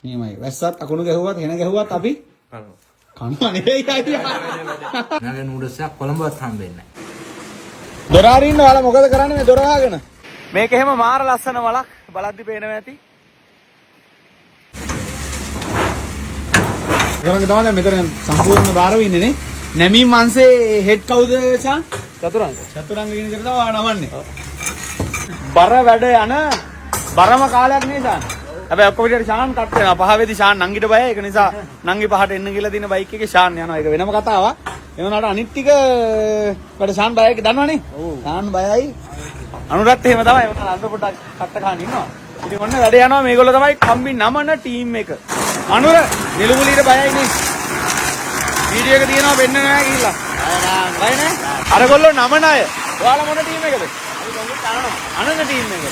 නියමයි. වැස්සත් අකුණු ගැහුවත් හෙන ගැහුවත් අපි කනවා නෙවෙයි අයියා. නගේ නූඩල්ස් එක කොළඹවත් හම්බෙන්නේ නැහැ. දොර අරින්න ඔයාලා මොකද කරන්නේ මේ දොර වහගෙන? මේක එහෙම මාර ලස්සන වලක් බලද්දි පේනවා ඇති. ගමන් තමයි මෙතන සම්පූර්ණ බාර වෙන්නේ නේ. නැමීම් අංශේ හෙඩ් කවුද චාන්? චතුරංග. චතුරංග කියන විදිහට තමයි නමන්නේ. බර වැඩ යන බරම කාලයක් නේ චාන්. හැබැයි ඔක්කොම විදිහට ශාන් කට් වෙනවා. පහවේදී ශාන් නංගිට බයයි. ඒක නිසා නංගි පහට එන්න කියලා දින බයික් එකේ ශාන් යනවා. ඒක වෙනම කතාවක්. ඒ වුණාට අනිත් ටික වැඩ ශාන් බයයි දන්නවනේ. ශාන් බයයි. අනුරත් එහෙම තමයි. උන්ට අnder පොඩක් කට්ට ගන්න ඉන්නවා. ඉතින් ඔන්න වැඩ යනවා. මේගොල්ලෝ තමයි කම්බි නමන ටීම් එක. අනුර නිලුමුලිට බයයි නේ. වීඩියෝ එක තියෙනවා වෙන්න නෑ ගිහිල්ලා. බය නෑ. අරගොල්ලෝ නමන අය. ඔයාලා මොන ටීම් එකද? අපි කොහොමද කරනවා? අනන ටීම් එක.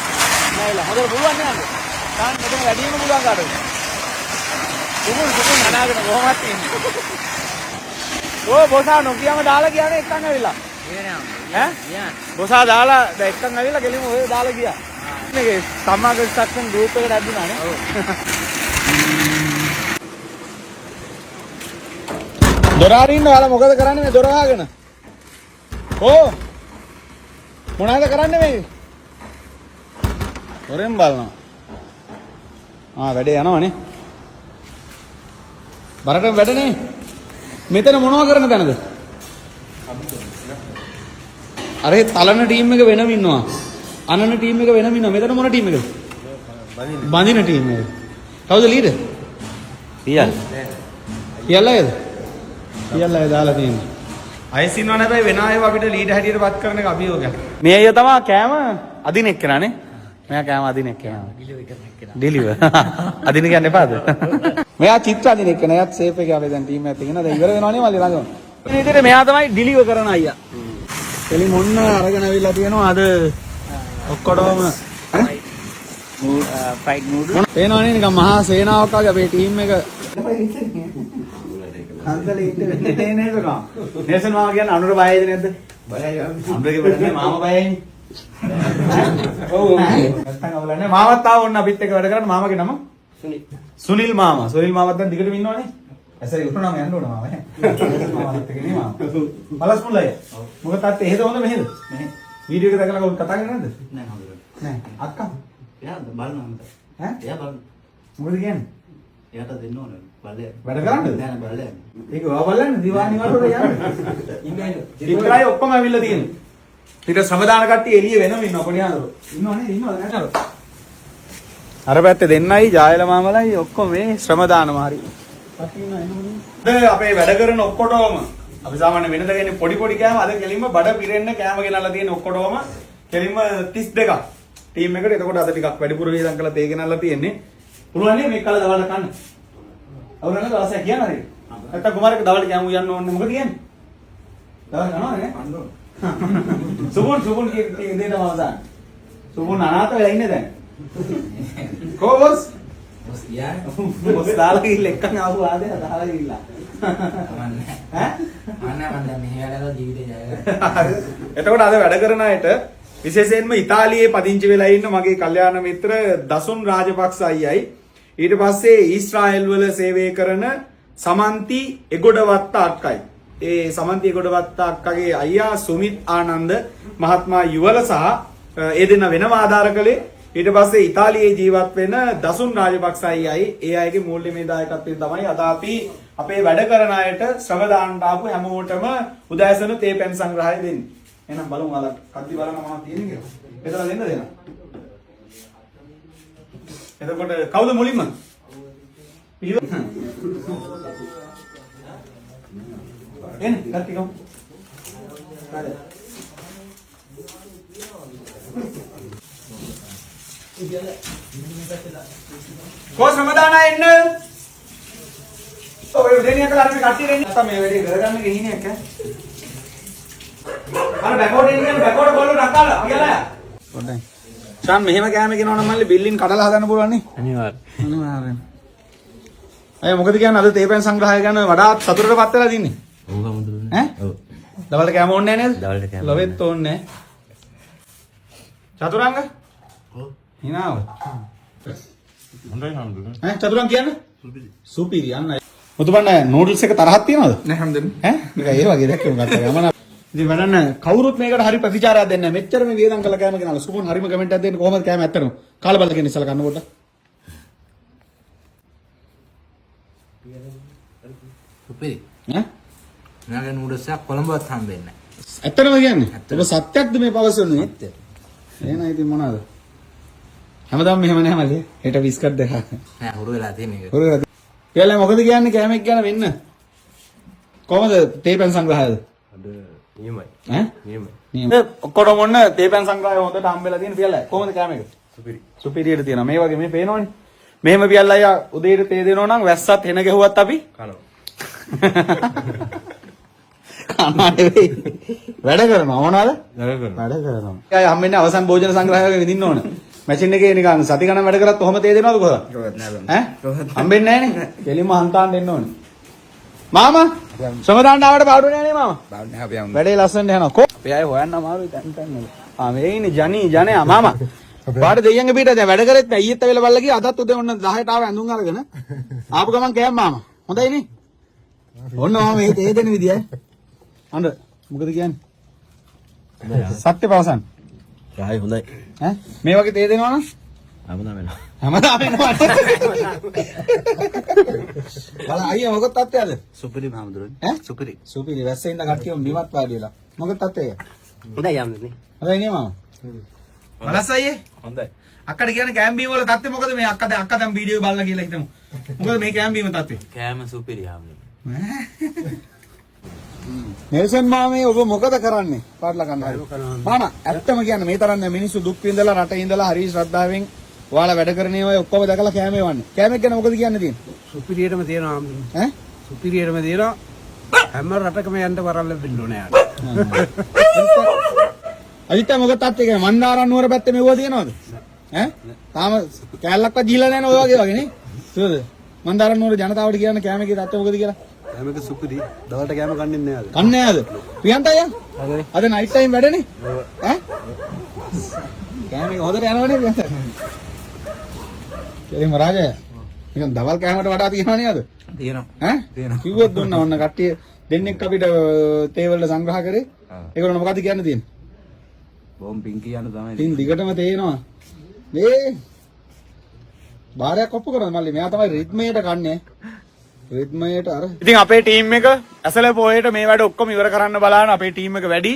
නෑලා. හොඳට පුළුවන් නේද? තාන් මෙතන වැඩිම පුළුවන් කාටද? සුමුන් අනාගෙන කොහොමද ඉන්නේ? ඕ බොසා නොකියම දාලා ගියානේ එක්කන් ඇවිල්ලා. ඈ? බොසා දාලා දැන් එක්කන් ඇවිල්ලා ගෙලිම ඔය දාලා ගියා. මේකේ සමාගම සක්සන් ගෲප් එකට ඇද්දුනානේ. ඔව්. දොර අරින්න ඔයාලා මොකද කරන්නේ මේ දොර වහගෙන? ඕ මොනවද කරන්නේ මේ? දොරෙන් බලනවා. වැඩේ යනවනේ. බරටම වැඩනේ. මෙතන මොනව කරන තැනද? අර ඒ තලන ටීම් එක වෙනම ඉන්නවා. අනන ටීම් එක වෙනම ඉන්නවා. මෙතන මොන ටීම් එකද? බඳින ටීම් එක. කවුද ලීඩර්? පියල්. පියල්ලාද? පියල්ලා දාලා තියෙනවා. අයස් ඉන්නවනේ හැබැයි වෙන අයව අපිට ලීඩර් හැටියට පත් කරන එක අභියෝගයක්. මේ අය තමයි කෑම අදින එක්කනනේ. මෙයා කෑම අදින එක්කනවා. ඩිලිවර්. අදින කියන්න එපාද? මෙයා චිත්‍ර අදින එක්කන. එයාත් සේෆ් එකේ අපි දැන් ටීම් එකත් එක්කන. දැන් ඉවර වෙනවනේ මල්ලි ළඟම. මේ විදිහට මෙයා තමයි ඩිලිවර් කරන අයියා. එලි මොන්න අරගෙන අවිල්ලා තියෙනවා අද ඔක්කොටම ෆ්‍රයිඩ් නූඩල්. පේනවනේ නිකන් මහා සේනාවක් වගේ අපේ ටීම් එක. හන්දලේ ඉන්න වෙන්නේ නේද කා? නේසන් මාම කියන්නේ අනුර බයයිද නැද්ද? බයයි. අනුරගේ වැඩනේ මාම බයයිනේ. ඔව් නැත්තම් අවලන්නේ මාමත් ආව ඕන්න අපිත් එක්ක වැඩ කරන්න. මාමගේ නම සුනිල්. සුනිල් මාමා. සුනිල් මාමත් දැන් දිගටම ඉන්නවනේ. ඇසරි උරුණාම යන්න ඕන මාම නේ. මාමත් එක්ක නේ මාම. බලස් මුල්ලයි. මොකද තාත්තේ එහෙද හොඳ මෙහෙද? මෙහෙ. වීඩියෝ එක දැකලා කවුද කතා කරන්නේ නැද්ද? නෑ හොඳට. නෑ. අක්කා. එයාද බලනවා. ඈ? එයා බලනවා. මොකද කියන්නේ? එයාට දෙන්න ඕනේ. බලය. වැඩ කරන්නද? නෑ බලය. ඒක ඔයා බලන්නේ දිවානි වලට යන්නේ. ඉන්නේ. ඉතරයි ඔක්කොම ඇවිල්ලා තියෙන්නේ. ඊට සමදාන කට්ටිය එළිය වෙනම ඉන්නවා කොණියාදෝ. ඉන්නවනේ ඉන්නවද නැටද? අර පැත්තේ දෙන්නයි ජායල මාමලයි ඔක්කොම මේ ශ්‍රම දානවා හරි. කට්ටිය ඉන්නවා එනමුනේ. අපේ වැඩ කරන ඔක්කොටම අපි සාමාන්‍ය වෙනද ගන්නේ පොඩි පොඩි කෑම අද කෙලින්ම බඩ පිරෙන්න කෑම ගෙනල්ලා තියෙන ඔක්කොටම කෙලින්ම 32ක් ටීම් එකට. එතකොට අද ටිකක් වැඩිපුර වේදම් කළා තේ ගෙනල්ලා තියෙන්නේ. පුළුවන් නේ මේක කළා දවල්ට කන්න. අවුරුද්දක් දවසක් කියන්න හරි. නැත්තම් කුමාරක දවල්ට කෑම උයන්න ඕනේ මොකද කියන්නේ? දවල් කනවා නේ? කන්න ඕනේ. සුබුන් කියන දෙයට මම දාන්න. සුබුන් අනාථ වෙලා ඉන්නේ දැන්. කොහොමස්? මොස් කියා. මොස් දාලා ගිහින් එක්කන් ආපු ආදේ දාලා ගිහිල්ලා. අමන්නේ. ඈ? අනේ මම දැන් මෙහෙ වැඩලා ජීවිතේ ජය ගන්නවා. එතකොට අද වැඩ කරන අයට විශේෂයෙන්ම ඉතාලියේ පදිංචි වෙලා ඉන්න මගේ කල්යාණ මිත්‍ර දසුන් රාජපක්ෂ අයියයි ඊට පස්සේ ඊශ්‍රායෙල් වල සේවය කරන සමන්ති එගොඩවත්ත අක්කයි. ඒ සමන්ති එගොඩවත්ත අක්කගේ අයියා සුමිත් ආනන්ද මහත්මයා යුවල සහ ඒ දෙන්න වෙනම ආධාර කළේ. ඊට පස්සේ ඉතාලියේ ජීවත් වෙන දසුන් රාජපක්ෂ අයියයි ඒ අයගේ මූල්‍යමය දායකත්වයෙන් තමයි අද අපි අපේ වැඩ කරන අයට ශ්‍රම දාන්න ආපු හැමෝටම උදෑසන තේ පැන් සංග්‍රහය දෙන්නේ. එහෙනම් බලමු අද කද්දි බලන්න මොනවද තියෙන්නේ කියලා. එතන දෙන්න දෙන්න. එතකොට කවුද මුලින්ම? එන්න කට්ටි කොම්. කොස් රමදානා එන්න. ඔය දෙනියක අරගෙන කට්ටි දෙන්න. නැත්නම් මේ වැඩේ කරගන්න ගෙහිනේ එක. අර බෑකෝඩ් එන්නේ බෑකෝඩ් බෝල රකාලා කියලා. හොඳයි. ශාන් මෙහෙම කෑම කියනවා නම් මල්ලි බිල්ලින් කඩලා හදන්න පුළුවන් නේ. අනිවාර්යෙන්. අය මොකද කියන්නේ අද තේපෙන් සංග්‍රහය ගැන වඩාත් සතුටටපත් වෙලා දින්නේ. ඔව් ගමුදුනේ. ඈ? ඔව්. දවල්ට කෑම ඕනේ නැහැ නේද? දවල්ට කෑම. ලොවෙත් ඕනේ නැහැ. චතුරංග? ඔව්. හිනාව. ඈ චතුරන් කියන්නේ? සුපිරි අන්න. මුතුබන්න නූඩල්ස් එක තරහක් තියනවද? නෑ හැමදෙම. ඈ මේක ඒ වගේ දැක්කම ගත්තා ගමන. ඉතින් වැඩන්න කවුරුත් මේකට හරි ප්‍රතිචාරයක් දෙන්නේ නැහැ. මෙච්චර මේ වියදම් කළා කෑම ගෙනාලා සුපුන් හරිම කමෙන්ට් එකක් දෙන්න කොහොමද කෑම ඇත්තටම? කාලා බලලා කියන ඉස්සලා කන්නකොට. සුපිරි. ඈ? මෙයාගේ නූඩල්ස් එක කොළඹවත් හම්බෙන්නේ ඇත්තටම කියන්නේ. ඔබ සත්‍යක්ද මේ පවසන්නේ? ඇත්ත. එහෙනම් ඉතින් මොනවාද? හැමදාම මෙහෙම නැහැ මල්ලි. හෙට බිස්කට් දෙකක්. නෑ හුරු වෙලා තියෙන එක. හොරද? කියලා මොකද කියන්නේ කෑමක් ගැන වෙන්න? කොහමද තේපැන් සංග්‍රහයද? අද නියමයි. ඈ? නියමයි. ඔක්කොටම ඔන්න තේපැන් සංග්‍රහය හොඳට හම්බෙලා තියෙන පියල්ලා. කොහමද කෑම එක? සුපිරි. සුපිරියට තියෙනවා. මේ වගේ මේ පේනවනේ. මෙහෙම පියල්ලා අයියා උදේට තේ දෙනෝ නම් වැස්සත් හෙන ගැහුවත් අපි කනවා. කනවා නෙවෙයි. වැඩ කරනවා මොනවාද? වැඩ කරනවා. වැඩ කරනවා. අයියා හම්බෙන්නේ අවසන් භෝජන සංග්‍රහයක විඳින්න ඕන. මැෂින් එකේ නිකන් සති ගණන් වැඩ කරත් ඔහම තේ දෙනවද කොහොමද? කොහෙවත් නෑ බං. ඈ? හම්බෙන්නේ නැහනේ. කෙලින්ම හන්තාන් දෙන්න ඕනේ. මාමා සමදාන්න ආවට පාඩු නෑ නේ මාමා. බාන්නේ අපි යමු. වැඩේ ලස්සනට යනවා. කො අපි ආයේ හොයන්න අමාරුයි දැන් තැන්. මේ ඉන්නේ ජනයා මාමා. පාඩ දෙයියන්ගේ පිට දැන් වැඩ කරෙත් නෑ. ඊයේත් ඇවිල්ලා බලලා ගියා. අදත් උදේ ඔන්න 10ට ආව ඇඳුම් අරගෙන. ආපු ගමන් කෑම මාමා. හොඳයි නේ? ඔන්න මම මේ තේ දෙන විදිය. අඬ මොකද කියන්නේ? සත්‍ය පවසන්. ආයි හොඳයි. ඈ මේ වගේ තේ දෙනවා නම් ආවම වෙනවා. හැමදාම එනවා. බල අයියා මොකද තත්ත්වයද? සුපිරි මහමුදුරනේ. ඈ? සුපිරි. සුපිරි වැස්සේ ඉඳ කට්ටියම බිමත් වාඩිලා. මොකද තත්ත්වය? හොඳයි යන්නේ නේ. හොඳයි නේ මාමා. බලස් අයියේ. හොඳයි. අක්කට කියන්නේ කෑම් බීම වල තත්ත්වය මොකද මේ අක්ක දැන් වීඩියෝ බලලා කියලා හිතමු. මොකද මේ කෑම් බීම තත්ත්වය? කෑම සුපිරි හැමදෙම. නෙල්සන් මාමේ ඔබ මොකද කරන්නේ? පාටලා ගන්න හරි. මාමා ඇත්තම කියන්නේ මේ තරම් දැන් මිනිස්සු දුක් විඳලා රටේ ඉඳලා හරි ශ්‍රද්ධාවෙන් ඔයාලා වැඩ කරන ඒවා ඔක්කොම දැකලා කෑමේ වන්නේ. කෑමක් ගැන මොකද කියන්න තියෙන්නේ? සුපිරියටම තියෙනවා ඈ? සුපිරියටම තියෙනවා හැම රටකම යන්න වරල්ල වෙන්න ඕනේ යාර. අනිත් මොකද තත්ත්වය කියන්නේ මන්දාරන් නුවර පැත්තේ මෙවුවා තියෙනවද? ඈ? තාම කෑල්ලක්වත් දීලා නැහැ නේ ඔය වගේ නේ. සුවද? මන්දාරන් නුවර ජනතාවට කියන්න කෑමකේ තත්ත්වය මොකද කියලා? කෑමක සුපිරි. දවල්ට කෑම කන්නේ නැහැ අද. කන්නේ නෑද? ප්‍රියන්ත අයියා? අද නයිට් ටයිම් වැඩනේ? ඈ? කෑමේ හොදට යනවනේ ප්‍රියන්ත. එලිම රාජය. නිකන් දවල් කෑමකට වඩා තියනවා නේද? තියෙනවා. ඈ? තියෙනවා. කිව්වොත් දුන්නා ඔන්න කට්ටිය දෙන්නෙක් අපිට තේ වල සංග්‍රහ කරේ. ඒගොල්ලෝ මොකද කියන්න තියෙන්නේ? බොම් පිං කියන්න තමයි. ඉතින් දිගටම තේනවා. මේ බාරයක් ඔප්පු කරනවා මල්ලි. මෙයා තමයි රිද්මයට කන්නේ. රිද්මයට අර. ඉතින් අපේ ටීම් එක ඇසල පොයේට මේ වැඩ ඔක්කොම ඉවර කරන්න බලන අපේ ටීම් එක වැඩි.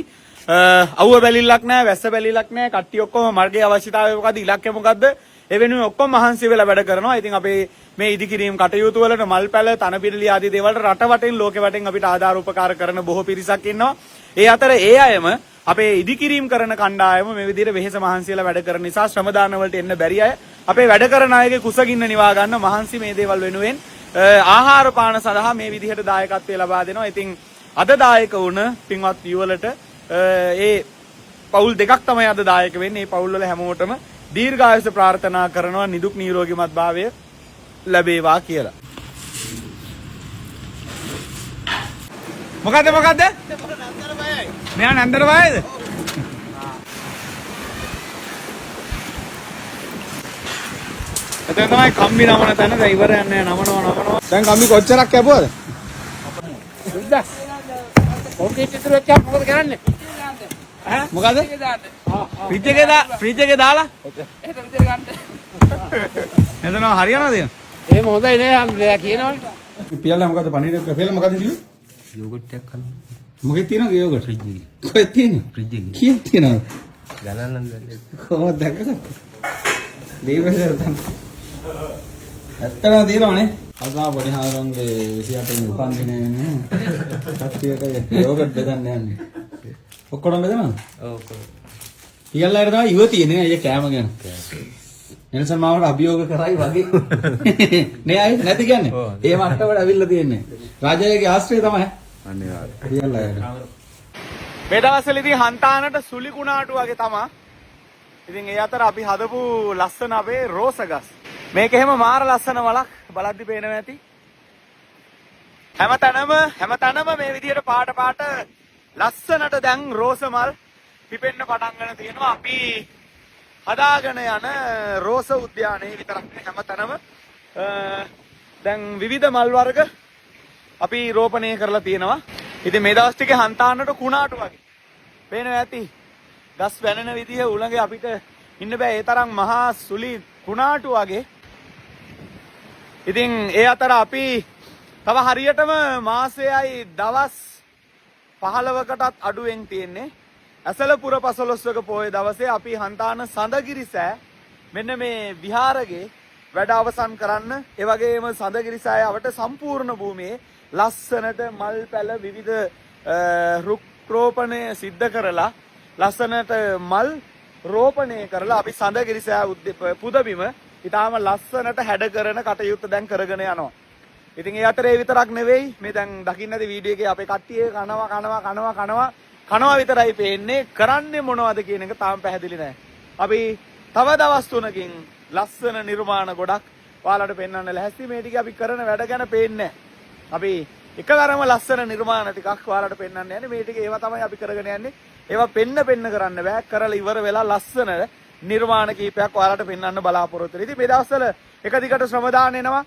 අවුව බැලිල්ලක් නැහැ, වැස්ස බැලිල්ලක් නැහැ. කට්ටිය ඔක්කොම මර්ගයේ අවශ්‍යතාවය මොකද්ද? ඉලක්කය මොකද්ද? ඒ වෙනුවෙන් ඔක්කොම මහන්සි වෙලා වැඩ කරනවා. ඉතින් අපේ මේ ඉදිකිරීම් කටයුතු වලට මල් පැල, තන පිරිලි ආදී දේවල් රට වටෙන් ලෝකෙ වටෙන් අපිට ආධාර උපකාර කරන බොහෝ පිරිසක් ඉන්නවා. ඒ අතර ඒ අයම අපේ ඉදිකිරීම් කරන කණ්ඩායම මේ විදිහට වෙහෙස මහන්සි වෙලා වැඩ කරන නිසා ශ්‍රමදාන වලට එන්න බැරි අය අපේ වැඩ කරන අයගේ කුසගින්න නිවා ගන්න මහන්සි මේ දේවල් වෙනුවෙන් ආහාර පාන සඳහා මේ විදිහට දායකත්වය ලබා දෙනවා. ඉතින් අද දායක වුණ පින්වත් යුවලට ඒ පවුල් දෙකක් තමයි අද දායක වෙන්නේ. මේ පවුල් වල හැමෝටම දීර්ඝායුෂ ප්‍රාර්ථනා කරනවා නිදුක් නිරෝගීමත් භාවය ලැබේවා කියලා. මොකද්ද? මෙයා නන්දර බයයිද? එතන තමයි කම්බි නමන තැන දැන් ඉවර යන්නේ නමනවා. දැන් කම්බි කොච්චරක් කැපුවද? ඕකේ ඉතුරු වෙච්චා මොකද කරන්නේ? ඈ මොකද? ෆ්‍රිජ් එකේ දාලා? එහෙට විතර ගන්න. එතන හරියනවද? එහෙම හොඳයි නේ හන්දේ කියනවනේ. පියල්ලා මොකද පණීර පියල්ලා මොකද කිව්වේ? යෝගට් එකක් කන්න. මොකෙද තියෙනවද යෝගට්? ෆ්‍රිජ් එකේ. කොහෙද තියෙන්නේ? ෆ්‍රිජ් එකේ. කීයක් තියෙනවද? ගණන් දැල්ලේ. කොහොමද දැක්කද? දීපේසර් තම. ඇත්තම තියෙනවනේ. අසා පොඩි හාරන්ගේ 28 උපන් දිනේ නේ. කට්ටියට යෝගට් බෙදන්න යන්නේ. ඔක්කොම බෙදනවද? ඔව්. පියල්ලාට තමයි ඉව තියෙන්නේ අයියා කෑම ගැන. එනසන් මාවට අභියෝග කරයි වගේ. නේ අය නැති කියන්නේ. ඒ මට්ටමට අවිල්ල තියෙන්නේ. රාජයාගේ ආශ්‍රය තමයි. අනිවාර්යයෙන්. පියල්ලාට. මේ දවස්වල ඉතින් හන්තානට සුලි කුණාටු වගේ තමයි. ඉතින් ඒ අතර අපි හදපු ලස්සන අපේ රෝස ගස්. මේක එහෙම මාර ලස්සන වලක් බලද්දි පේනවා ඇති. හැමතැනම මේ විදිහට පාට ලස්සනට දැන් රෝස මල් පිපෙන්න පටන් ගන්න තියෙනවා. අපි හදාගෙන යන රෝස උද්‍යානයේ විතරක් නෙවෙයි හැමතැනම දැන් විවිධ මල් වර්ග අපි රෝපණය කරලා තියෙනවා. ඉතින් මේ දවස් ටිකේ හන්තානට කුණාටු වගේ පේනවා ඇති. ගස් වැනෙන විදිහ උලඟේ අපිට ඉන්න බෑ ඒ තරම් මහා සුලි කුණාටු වගේ. ඉතින් ඒ අතර අපි තව හරියටම මාසෙයි දවස් 15කටත් අඩුවෙන් තියෙන්නේ. ඇසලපුර 15වක පොය දවසේ අපි හන්තාන සඳගිරිසෑ මෙන්න මේ විහාරගේ වැඩ අවසන් කරන්න ඒ වගේම සඳගිරිසෑ අවට සම්පූර්ණ භූමියේ ලස්සනට මල් පැල විවිධ රුක් රෝපණය සිද්ධ කරලා ලස්සනට මල් රෝපණය කරලා අපි සඳගිරිසෑ පුදබිම ඉතාලම ලස්සනට හැඩ කරන කටයුත්ත දැන් කරගෙන යනවා. ඉතින් ඒ අතරේ විතරක් නෙවෙයි මේ දැන් දකින්න ඇති වීඩියෝ එකේ අපේ කට්ටිය කනවා විතරයි පේන්නේ. කරන්නේ මොනවද කියන එක තාම පැහැදිලි නැහැ. අපි තව දවස් 3කින් ලස්සන නිර්මාණ ගොඩක් ඔයාලට පෙන්වන්න ලැහැස්ති. මේ ටික අපි කරන වැඩ ගැන පේන්නේ නැහැ. අපි එකවරම ලස්සන නිර්මාණ ටිකක් ඔයාලට පෙන්වන්න යන්නේ. මේ ටික ඒවා තමයි අපි කරගෙන යන්නේ. ඒවා පෙන්න කරන්න බෑ. කරලා ඉවර වෙලා ලස්සන නිර්මාණ කීපයක් ඔයාලට පෙන්වන්න බලාපොරොත්තු වෙනවා. ඉතින් මේ දවස්වල එක දිගට ශ්‍රම දාන එනවා.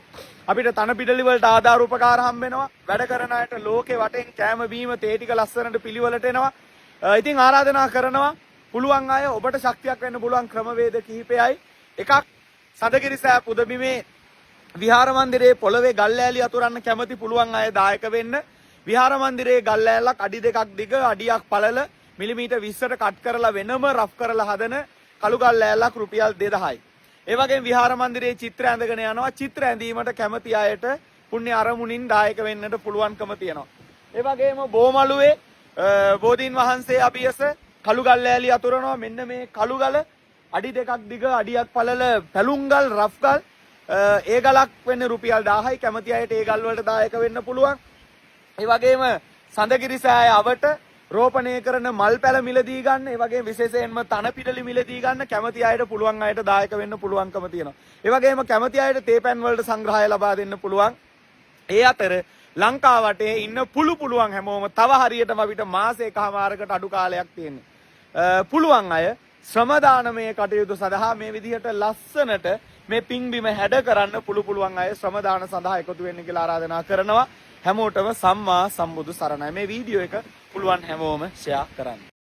අපිට තන පිටලි වලට ආධාර උපකාර හම්බ වෙනවා. වැඩ කරන අයට ලෝකේ වටෙන් කෑම බීම තේ ටික ලස්සනට පිළිවෙලට එනවා. ඉතින් ආරාධනා කරනවා පුළුවන් අය ඔබට ශක්තියක් වෙන්න පුළුවන් ක්‍රමවේද කිහිපයයි. එකක් සඳගිරිසෑ පුදබිමේ විහාර මන්දිරයේ පොළවේ ගල් ලෑලි අතුරන්න කැමති පුළුවන් අය දායක වෙන්න. විහාර මන්දිරයේ ගල් ලෑල්ලක් අඩි 2ක් දිග අඩියක් පළල මිලිමීටර් 20ට කට් කරලා වෙනම රෆ් කරලා හදන කළු ගල් ලෑල්ලක් රුපියල් 2000යි. ඒ වගේම විහාර මන්දිරයේ චිත්‍ර ඇඳගෙන යනවා. චිත්‍ර ඇඳීමට කැමති අයට පුණ්‍ය අරමුණින් දායක වෙන්නට පුළුවන්කම තියෙනවා. ඒ වගේම බෝමළුවේ බෝධීන් වහන්සේ අභියස කළු ගල් ලෑලි අතුරනවා. මෙන්න මේ කළු ගල අඩි 2ක් දිග අඩියක් පළල පැලුම් ගල් රෆ් ගල් ඒ ගලක් වෙන්නේ රුපියල් 1000යි. කැමති අයට ඒ ගල් වලට දායක වෙන්න පුළුවන්. ඒ වගේම සඳගිරිසෑය අවට රෝපණය කරන මල් පැල මිලදී ගන්න. ඒ වගේම විශේෂයෙන්ම තන පිටලි මිලදී ගන්න කැමති අයට පුළුවන් අයට දායක වෙන්න පුළුවන්කම තියෙනවා. ඒ වගේම කැමති අයට තේපැන් වලට සංග්‍රහය ලබා දෙන්න පුළුවන්. ඒ අතර ලංකාව වටේ ඉන්න පුළුවන් හැමෝම තව හරියටම අපිට මාසයකමාරකට අඩු කාලයක් තියෙන්නේ. පුළුවන් අය ශ්‍රම දානමය කටයුතු සඳහා මේ විදිහට ලස්සනට මේ පින්බිම හැඩ කරන්න පුළුවන් අය ශ්‍රම දාන සඳහා එකතු වෙන්න කියලා ආරාධනා කරනවා. හැමෝටම සම්මා සම්බුදු සරණයි. මේ වීඩියෝ එක පුළුවන් හැමෝම ෂෙයා කරන්න.